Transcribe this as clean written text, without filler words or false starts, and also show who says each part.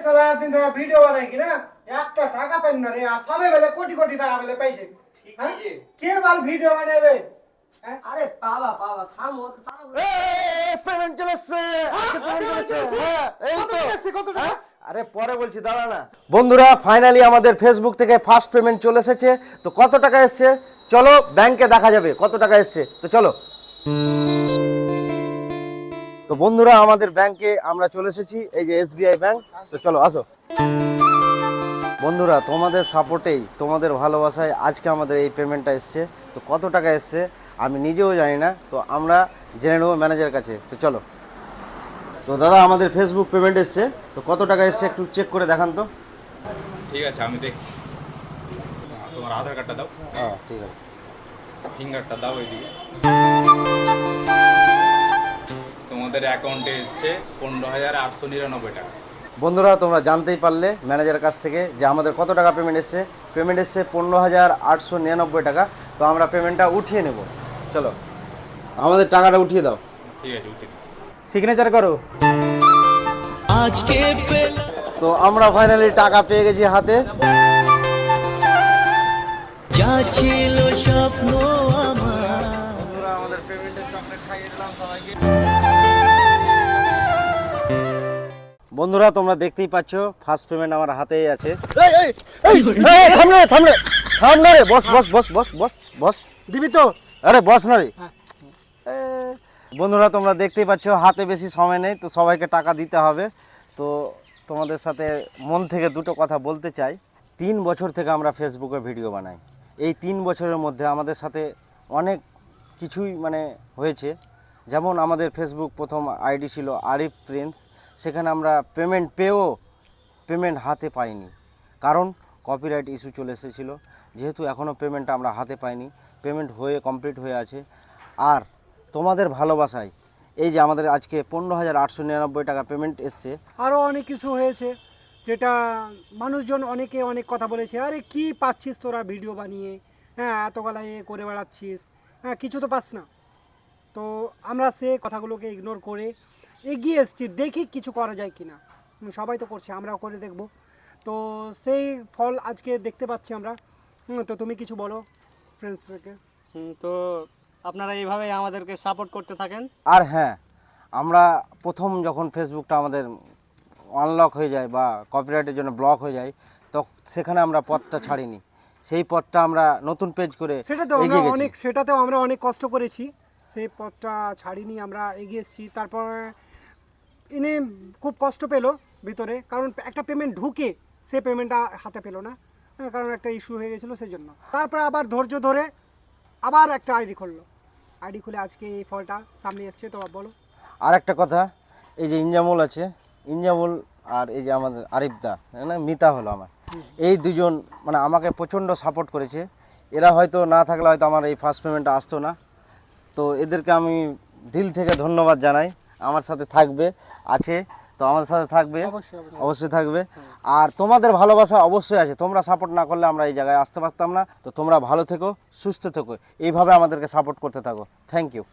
Speaker 1: সারা দিন ধরে ভিডিও বানাই কি না একটা টাকা পাই না রে আর সবে বেলে কোটি কোটি টাকা বেলে পাইছে হ্যাঁ কে বাল ভিডিও বানাবে
Speaker 2: আরে পাবা পাবা থামো তো তাড়াহুড়ো।
Speaker 3: পেমেন্ট চলে এসেছে হ্যাঁ এই তো
Speaker 1: কত টাকা
Speaker 3: আরে পরে বলছি দাঁড়া না। বন্ধুরা ফাইনালি আমাদের ফেসবুক থেকে ফার্স্ট পেমেন্ট চলে এসেছে। তো কত টাকা এসেছে চলো ব্যাংকে দেখা যাবে কত টাকা এসেছে। তো চলো। তো বন্ধুরা আমাদের ব্যাংকে আমরা চলে এসেছি, এই যে এসবিআই ব্যাংক। তো চলো আসো। বন্ধুরা তোমাদের সাপোর্টেই তোমাদের ভালোবাসায় আজকে আমাদের এই পেমেন্টটা এসছে। তো কত টাকা এসছে আমি নিজেও জানি না, তো আমরা জেনে নেবো ম্যানেজারের কাছে। তো চলো। তো দাদা আমাদের ফেসবুক পেমেন্ট এসছে, তো কত টাকা এসছে একটু চেক করে দেখান তো।
Speaker 4: ঠিক আছে আমি দেখছি। তোমার আধার কার্ডটা দাও,
Speaker 3: হ্যাঁ ঠিক আছে।
Speaker 4: ফিঙ্গারটা দাও এইদিকে। তোমাদের অ্যাকাউন্টে এসছে 15,899 টাকা।
Speaker 3: বন্ধুরা তোমরা জানতেই পারলে ম্যানেজারের কাছ থেকে যে আমাদের কত টাকা পেমেন্ট এসছে। পেমেন্ট এসছে 15,899 টাকা। তো আমরা পেমেন্টটা উঠিয়ে নেব। চলো আমাদের টাকাটা উঠিয়ে দাও।
Speaker 4: ঠিক আছে উঠে দিই।
Speaker 1: সিগনেচার করো।
Speaker 3: তো আমরা ফাইনালি টাকা পেয়ে গেছি হাতে।
Speaker 5: যা ছিল স্বপ্ন আমার।
Speaker 3: বন্ধুরা আমাদের পেমেন্টের চকলেট খাইয়ে দিলাম সবাইকে। বন্ধুরা তোমরা দেখতেই পাচ্ছ ফার্স্ট পেমেন্ট আমার হাতেই আছে। থাম না রে, বস বস বস বস বস বস
Speaker 1: দিবি তো
Speaker 3: আরে বস না রে। বন্ধুরা তোমরা দেখতেই পাচ্ছ হাতে বেশি সময় নেই, তো সবাইকে টাকা দিতে হবে। তো তোমাদের সাথে মন থেকে দুটো কথা বলতে চাই। 3 বছর থেকে আমরা ফেসবুকে ভিডিও বানাই। এই 3 বছরের মধ্যে আমাদের সাথে অনেক কিছুই মানে হয়েছে। যেমন আমাদের ফেসবুক প্রথম আইডি ছিল আরিফ প্রিন্স, সেখানে আমরা পেমেন্ট পেয়েও পেমেন্ট হাতে পাইনি, কারণ কপিরাইট ইস্যু চলে এসেছিলো। যেহেতু এখনও পেমেন্টটা আমরা হাতে পাইনি, পেমেন্ট হয়ে কমপ্লিট হয়ে আছে। আর তোমাদের ভালোবাসায় এই যে আমাদের আজকে 15,899 টাকা পেমেন্ট এসছে।
Speaker 1: আরো অনেক কিছু হয়েছে যেটা মানুষজন অনেকে অনেক কথা বলেছে, আরে কি পাচ্ছিস তোরা ভিডিও বানিয়ে, হ্যাঁ এত গলায় করে বেড়াচ্ছিস, হ্যাঁ কিছু তো পাস না। তো আমরা সে কথাগুলোকে ইগনোর করে এগিয়ে এসেছি, দেখি কিছু করা যায় কিনা। সবাই তো করছে, আমরাও করে দেখব। তো সেই ফল আজকে দেখতে পাচ্ছি আমরা। তো তুমি কিছু বলো ফ্রেন্ডসদেরকে।
Speaker 2: তো আপনারা এইভাবেই আমাদেরকে সাপোর্ট করতে থাকেন।
Speaker 3: আর হ্যাঁ, আমরা প্রথম যখন ফেসবুকটা আমাদের আনলক হয়ে যায় বা কপিরাইটের জন্য ব্লক হয়ে যায়, তো সেখানে আমরা পথটা ছাড়িনি। সেই পথটা আমরা নতুন পেজ করে
Speaker 1: সেটাতেও আমরা অনেক কষ্ট করেছি, সেই পথটা ছাড়িনি, আমরা এগিয়ে এসেছি। তারপরে ইনি খুব কষ্ট পেলো ভিতরে, কারণ একটা পেমেন্ট ঢুকে সে পেমেন্টটা হাতে পেলো না, কারণ একটা ইস্যু হয়ে গেছিলো সেই জন্য। তারপরে আবার ধৈর্য ধরে আবার একটা আইডি খুললো। আইডি খুলে আজকে এই ফলটা সামনে এসছে। তো বলো।
Speaker 3: আর একটা কথা, এই যে ইনজামুল আছে, ইনজামুল আর এই যে আমাদের আরিফদা না মিতা হলো আমার, এই দুজন মানে আমাকে প্রচণ্ড সাপোর্ট করেছে। এরা হয়তো না থাকলে হয়তো আমার এই ফার্স্ট পেমেন্টটা আসতো না। তো এদেরকে আমি দিল থেকে ধন্যবাদ জানাই। আমার সাথে থাকবে, আছে, তো আমাদের সাথে থাকবে, অবশ্যই থাকবে। আর তোমাদের ভালোবাসা অবশ্যই আছে। তোমরা সাপোর্ট না করলে আমরা এই জায়গায় আসতে পারতাম না। তো তোমরা ভালো থেকো, সুস্থ থেকো, এইভাবে আমাদেরকে সাপোর্ট করতে থাকো। Thank you.